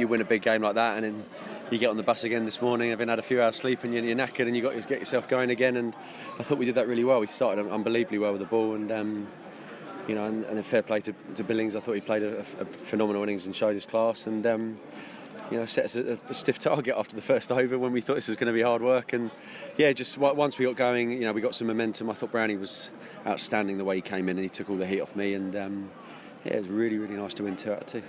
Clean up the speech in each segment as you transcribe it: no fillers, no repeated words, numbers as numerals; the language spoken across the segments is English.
you win a big game like that, and then you get on the bus again this morning, having had a few hours sleep, and you're knackered, and you've got to get yourself going again. And I thought we did that really well. We started unbelievably well with the ball, and and then fair play to Billings. I thought he played a phenomenal innings and showed his class, and set us a stiff target after the first over when we thought this was going to be hard work. And just once we got going, we got some momentum. I thought Brownie was outstanding the way he came in, and he took all the heat off me. And it was really, really nice to win 2 out of 2.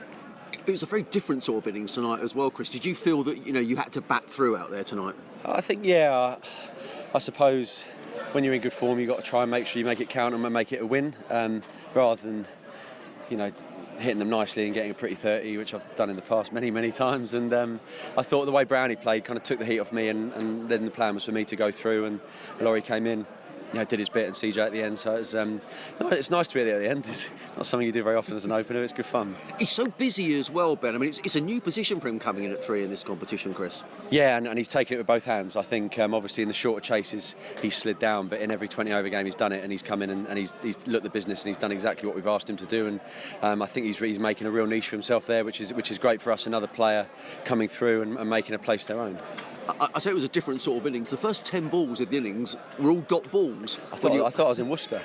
It was a very different sort of innings tonight as well, Chris. Did you feel that you had to bat through out there tonight? I think I suppose when you're in good form, you've got to try and make sure you make it count and make it a win, rather than hitting them nicely and getting a pretty 30, which I've done in the past many times. And I thought the way Brownie played kind of took the heat off me, and then the plan was for me to go through, and Laurie came in, did his bit, and CJ at the end. So it's nice to be there at the end. It's not something you do very often as an opener. It's good fun. He's so busy as well, Ben. I mean, it's a new position for him coming in at 3 in this competition, Chris. Yeah, and he's taken it with both hands. I think obviously in the shorter chases he's slid down, but in every 20 over game he's done it, and he's come in and he's looked the business, and he's done exactly what we've asked him to do. And I think he's making a real niche for himself there, which is great for us. Another player coming through and making a place their own. I say it was a different sort of innings. The first 10 balls of the innings were all dot balls. I thought I was in Worcester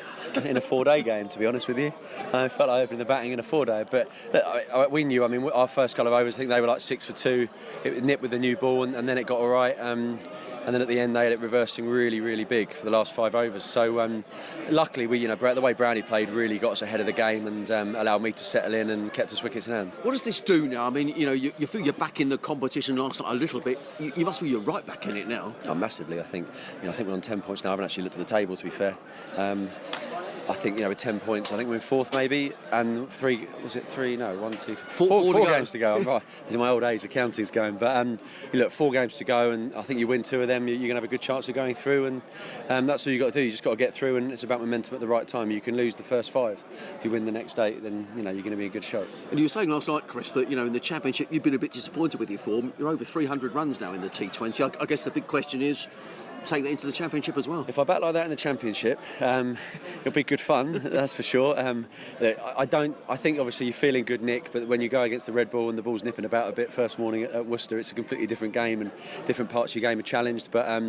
in a 4-day game, to be honest with you. I felt like opening the batting in a 4-day. But look, we knew, our first couple of overs, I think they were like 6 for 2. It nipped with the new ball, and then it got all right. And then at the end, they had it reversing really, really big for the last 5 overs. So luckily, the way Brownie played really got us ahead of the game, and allowed me to settle in and kept us wickets in hand. What does this do now? I mean, you feel you're back in the competition last night a little bit. You must feel you're right back in it now. Oh, massively. I think we're on 10 points now. I haven't actually looked at the table, to be fair. I think with 10 points, I think we're in 4th maybe, and 3. Was it 3? No, 1, 2, 3. Four games to go. I'm right. It's my old age, the counting's going. But 4 games to go, and I think you win 2 of them, you're going to have a good chance of going through. And that's all you got to do. You just got to get through, and it's about momentum at the right time. You can lose the first 5. If you win the next 8, then you're going to be in good shape. And you were saying last night, Chris, that in the Championship you've been a bit disappointed with your form. You're over 300 runs now in the T20. I guess the big question is, take that into the Championship as well. If I bat like that in the Championship, it'll be good fun, that's for sure. I think obviously you're feeling good, Nick, but when you go against the red ball and the ball's nipping about a bit first morning at Worcester, it's a completely different game, and different parts of your game are challenged. But I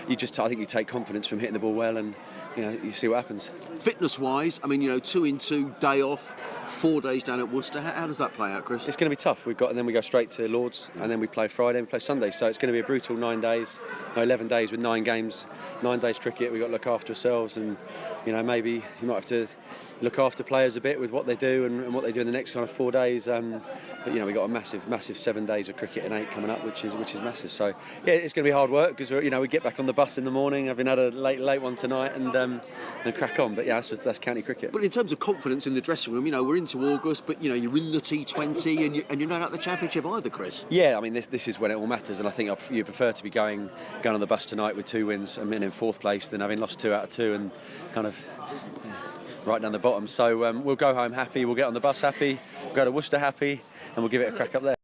think you take confidence from hitting the ball well, and you see what happens. Fitness-wise, 2 in 2, day off, 4 days down at Worcester. How does that play out, Chris? It's going to be tough. And then we go straight to Lords, and then we play Friday and we play Sunday. So it's going to be a brutal 11 days with 9 games, 9 days cricket. We've got to look after ourselves, and maybe you might have to look after players a bit with what they do and what they do in the next kind of 4 days. But we've got a massive 7 days of cricket and 8 coming up, which is massive. So it's going to be hard work, because we get back on the bus in the morning, having had a late one tonight, and crack on. But that's county cricket. But in terms of confidence in the dressing room, we're into August, but you're in the T20 and you're not at the Championship either, Chris. Yeah, this is when it all matters, and I think you prefer to be going on the bus tonight with 2 wins, in 4th place, than having lost 2 out of 2 and kind of right down the bottom. So we'll go home happy, we'll get on the bus happy, we'll go to Worcester happy, and we'll give it a crack up there.